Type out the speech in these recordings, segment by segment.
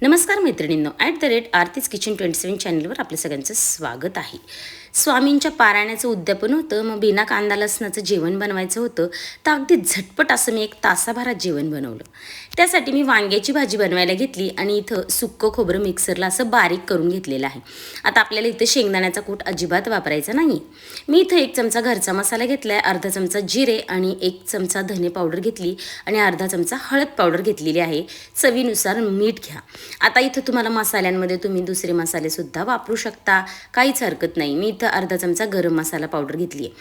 नमस्कार मैत्रिणींनो, @आरतीज किचन 27 चॅनलवर आपलं सगळ्यांचं स्वागत आहे. स्वामींच्या पारायणाचं उद्यापन होतं, मग बिना कांदा लसणाचं जेवण बनवायचं होतं. तर अगदी झटपट असं मी 1 तासाभरात जेवण बनवलं. त्यासाठी मी वांग्याची भाजी बनवायला घेतली आणि इथं सुक्कं खोबरं मिक्सरला असं बारीक करून घेतलेलं आहे. आता आपल्याला इथं शेंगदाण्याचा कूट अजिबात वापरायचा नाही. मी इथं 1 चमचा घरचा मसाला घेतला आहे, अर्धा चमचा जिरे आणि 1 चमचा धने पावडर घेतली आणि अर्धा चमचा हळद पावडर घेतलेली आहे. चवीनुसार मीठ घ्या. आता इथं तुम्हाला मसाल्यांमध्ये तुम्ही दुसरे मसालेसुद्धा वापरू शकता, काहीच हरकत नाही. मी इथं अर्धा चमचा गरम मसाला पावडर घेतली आहे.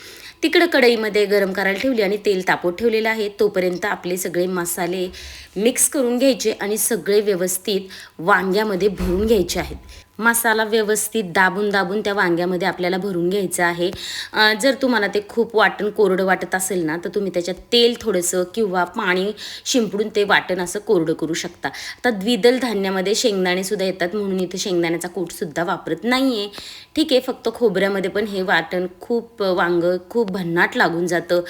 तिकडं कढईमध्ये गरम करायला ठेवली आणि तेल तापवत ठेवलेलं आहे. तोपर्यंत आपले सगळे मसाले मिक्स करून घ्यायचे आणि सगळे व्यवस्थित वांग्यामध्ये भरून घ्यायचे आहेत. मसाला व्यवस्थित दाबून त्या वांग्यामध्ये आपल्याला भरून घ्यायचं आहे. जर तुम्हाला ते खूप वाटण कोरडं वाटत असेल ना, तर तुम्ही त्याच्यात तेल थोडंसं किंवा पाणी शिंपडून ते वाटण असं कोरडं करू शकता. आता द्विदल धान्यामध्ये शेंगदाणेसुद्धा येतात, म्हणून इथं शेंगदाण्याचा कूटसुद्धा वापरत नाही आहे. ठीक आहे, फक्त खोबऱ्यामध्ये पण हे वाटण वांगं खूप भन्नाट लागून जातं.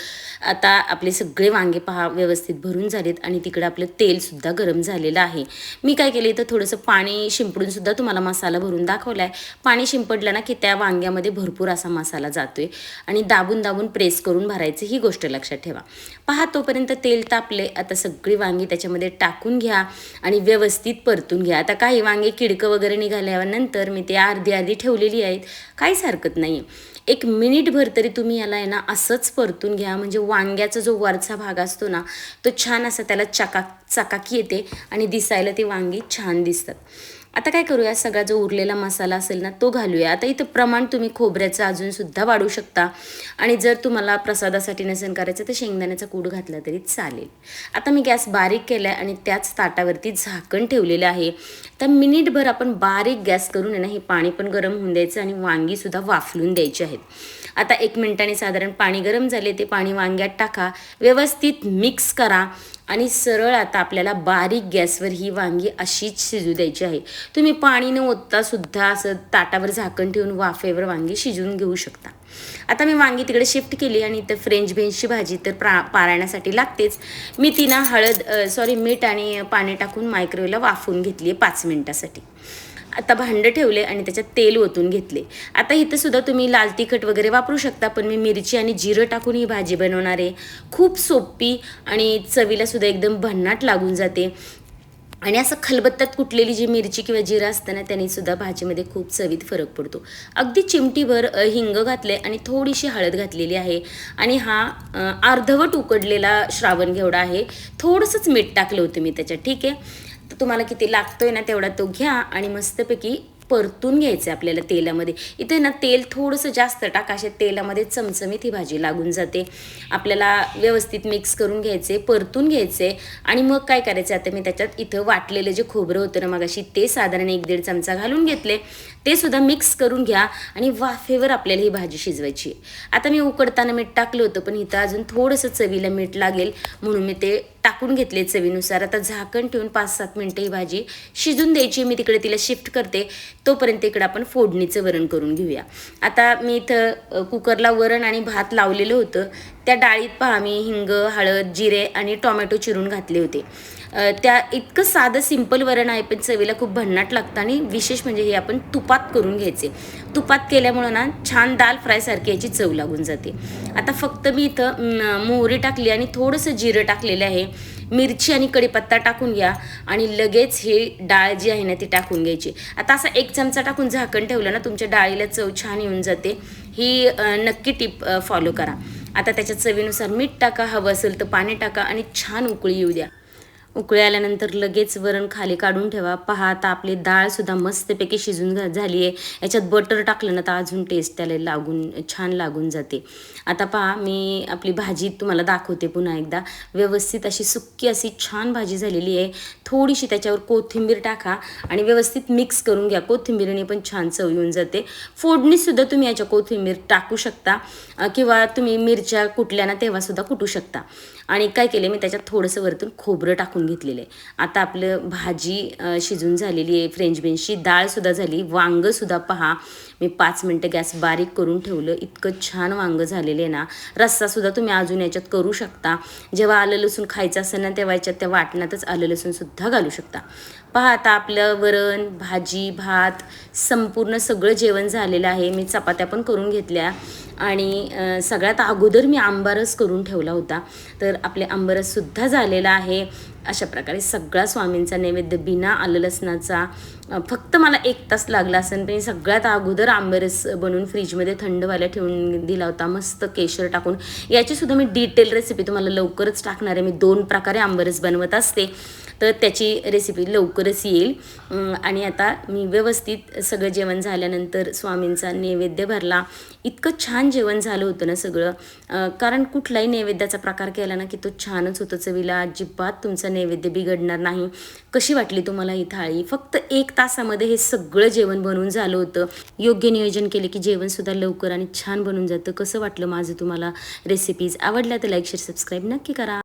आता आपले सगळे वांगे पहा व्यवस्थित भरून झालेत आणि तिकडं आपलं तेलसुद्धा गरम झालेलं आहे. मी काय केलं, इथं थोडंसं पाणी शिंपडूनसुद्धा तुम्हाला मसाला भरून दाखवला आहे. पाणी शिंपडलं ना की त्या वांग्यामध्ये भरपूर असा मसाला जातोय आणि दाबून प्रेस करून भरायचं, ही गोष्ट लक्षात ठेवा. पहा, तोपर्यंत तेल तापले. आता सगळी वांगी त्याच्यामध्ये टाकून घ्या आणि व्यवस्थित परतून घ्या. आता काही वांगे किडकं वगैरे निघाल्यानंतर मी ते अर्धी ठेवलेली आहेत, काहीच हरकत नाही. 1 मिनिटभर तरी तुम्ही याला आहे ना असंच परतून घ्या, म्हणजे वांग्याचा जो वरचा भाग असतो ना, तो छान असा त्याला चकाकी येते आणि दिसायला ती वांगी छान दिसतात. आता काय करूया, सगळा जो उरलेला मसाला असेल ना तो घालूया. आता इथं प्रमाण तुम्ही खोबऱ्याचं अजूनसुद्धा वाढवू शकता आणि जर तुम्हाला प्रसादासाठी नसेल करायचं तर शेंगदाण्याचा कूट घातला तरी चालेल. आता मी गॅस बारीक केला आहे आणि त्याच ताटावरती झाकण ठेवलेलं आहे. तर मिनिटभर आपण बारीक गॅस करून आहे ना, हे पाणी पण गरम होऊन द्यायचं आणि वांगीसुद्धा वाफलून द्यायची आहेत. आता 1 मिनिटाने साधारण पाणी गरम झाले, ते पाणी वांग्यात टाका, व्यवस्थित मिक्स करा आणि सरळ आता आपल्याला बारीक गॅसवर ही वांगी अशीच शिजू द्यायची आहे. तुम्ही पाणी न ओतता सुद्धा असं ताटावर झाकण ठेवून वाफेवर वांगी शिजवून घेऊ शकता. आता मी वांगी तिकडे शिफ्ट केली आणि इथं फ्रेंच बीन्सची भाजी तर पारायणासाठी लागतेच. मी मीठ आणि पाणी टाकून मायक्रोवेव्हला वाफवून घेतली आहे 5 मिनिटासाठी. आता भांडं ठेवले आणि त्याच्यात तेल ओतून घेतले. आता इथं सुद्धा तुम्ही लाल तिखट वगैरे वापरू शकता, पण मी मिरची आणि जिरं टाकून ही भाजी बनवणार आहे. खूप सोपी आणि चवीला सुद्धा एकदम भन्नाट लागून जाते. आणि असं खलबत्त्यात कुटलेली जी मिरची किंवा जिरं असतं ना, त्याने सुद्धा भाजीमध्ये खूप चवीत फरक पडतो. अगदी चिमटीभर हिंग घातले आणि थोडीशी हळद घातलेली आहे आणि हा अर्धवट उकडलेला श्रावण घेवडा आहे. थोडंसंच मीठ टाकलं होतं मी त्याच्यात. ठीक आहे, तर तुम्हाला किती लागतोय ना तेवढा तो घ्या आणि मस्तपैकी परतून घ्यायचं आपल्याला तेलामध्ये. इथे ना तेल थोडंसं जास्त टाका, अशा तेलामध्ये चमचमीत ही भाजी लागून जाते. आपल्याला व्यवस्थित मिक्स करून घ्यायचे, परतून घ्यायचे आणि मग काय करायचं, आता मी त्याच्यात इथं वाटलेलं जे खोबरं होतं ना मगाशी, ते साधारण 1-1.5 चमचा घालून घेतले. ते सुद्धा मिक्स करून घ्या आणि वाफेवर आपल्याला ही भाजी शिजवायची. आता मी उकडताना मीठ टाकलं होतं, पण इथं अजून थोडंसं चवीला मीठ लागेल म्हणून मी ते टाकून घेतले चवीनुसार. आता झाकण ठेवून 5-7 मिनटं ही भाजी शिजून द्यायची. मी तिकडे तिला शिफ्ट करते, तोपर्यंत इकडं आपण फोडणीचं वरण करून घेऊया. आता मी इथं कुकरला वरण आणि भात लावलेलं होतं. त्या डाळीत पहा मी हिंग, हळद, जिरे आणि टोमॅटो चिरून घातले होते. त्या इतकं साधं सिंपल वरण आहे, पण चवीला खूप भन्नाट लागतं आणि विशेष म्हणजे हे आपण तुपात करून घ्यायचे. तुपात केल्यामुळं ना छान दाल फ्रायसारखी याची चव लागून जाते. आता फक्त मी इथं मोहरी टाकली आणि थोडंसं जिरं टाकलेलं आहे. मिरची आणि कढीपत्ता टाकून घ्या आणि लगेच हे डाळ जी आहे ना ती टाकून घ्यायची. आता असा 1 चमचा टाकून झाकण ठेवलं ना, तुमच्या डाळीला चव छान येऊन जाते. ही नक्की टिप फॉलो करा. आता त्याच्या चवीनुसार मीठ टाका, हवं असेल तर पाणी टाका आणि छान उकळी येऊ द्या. उकळी आल्यानंतर लगेच वरण खाली काढून ठेवा. पहा, आता आपली डाळसुद्धा मस्तपैकी शिजून झाली आहे. याच्यात बटर टाकलं ना तर अजून टेस्ट त्याला छान लागून जाते. आता पहा, मी आपली भाजी तुम्हाला दाखवते पुन्हा एकदा. व्यवस्थित अशी सुक्की अशी छान भाजी झालेली आहे. थोडीशी त्याच्यावर कोथिंबीर टाका आणि व्यवस्थित मिक्स करून घ्या. कोथिंबीरने पण छान चव येऊन जाते. फोडणीसुद्धा तुम्ही याच्या कोथिंबीर टाकू शकता किंवा तुम्ही मिरच्या कुटल्या ना तेव्हासुद्धा कुटू शकता. आणि काय केले, मी त्याच्यात थोडंसं वरतून खोबरं टाकून घेतलेलं आहे. आता आपलं भाजी शिजून झालेली आहे. फ्रेंच बीन्सची डाळसुद्धा झाली. वांगंसुद्धा पहा, मी 5 मिनटं गॅस बारीक करून ठेवलं. इतकं छान वांगं झालेलं आहे ना. रस्सासुद्धा तुम्ही अजून याच्यात करू शकता. जेव्हा आलं लसूण खायचं असेल ना, तेव्हा याच्यात त्या वाटणातच आलं लसूणसुद्धा घालू शकता. पहा आता आपलं वरण भाजी भात संपूर्ण सगळं जेवण झालेलं आहे. मी चपात्या पण करून घेतल्या आणि सगळ्यात अगोदर मी आंबारस करून ठेवला होता. तर आपले आंबारससुद्धा झालेला आहे. अशा प्रकारे सगळा स्वामींचा नैवेद्य बिना आलं लसणाचा फक्त मला 1 तास लागला असेल. पण सगळ्यात अगोदर आंबारस बनवून फ्रीजमध्ये थंड व्हायला ठेवून दिला होता मस्त केशर टाकून. याचीसुद्धा मी डिटेल रेसिपी तुम्हाला लवकरच टाकणार आहे. मी 2 प्रकारे आंबारस बनवत असते, तर त्याची रेसिपी लवकरच येईल. आणि आता मी व्यवस्थित सगळं जेवण झाल्यानंतर स्वामींचा नैवेद्य भरला. इतकं छान जेवण झालं होतं ना सगळं, कारण कुठलाही नैवेद्याचा प्रकार केला ना की तो छानच होतो चवीला. अजिबात तुमचा नैवेद्य बिघडणार नाही. कशी वाटली तुम्हाला ही थाळी? फक्त 1 तासामध्ये हे सगळं जेवण बनवून झालं होतं. योग्य नियोजन केले की जेवणसुद्धा लवकर आणि छान बनून जातं. कसं वाटलं माझं तुम्हाला रेसिपीज? आवडल्या तर लाईक शेअर सबस्क्राईब नक्की करा.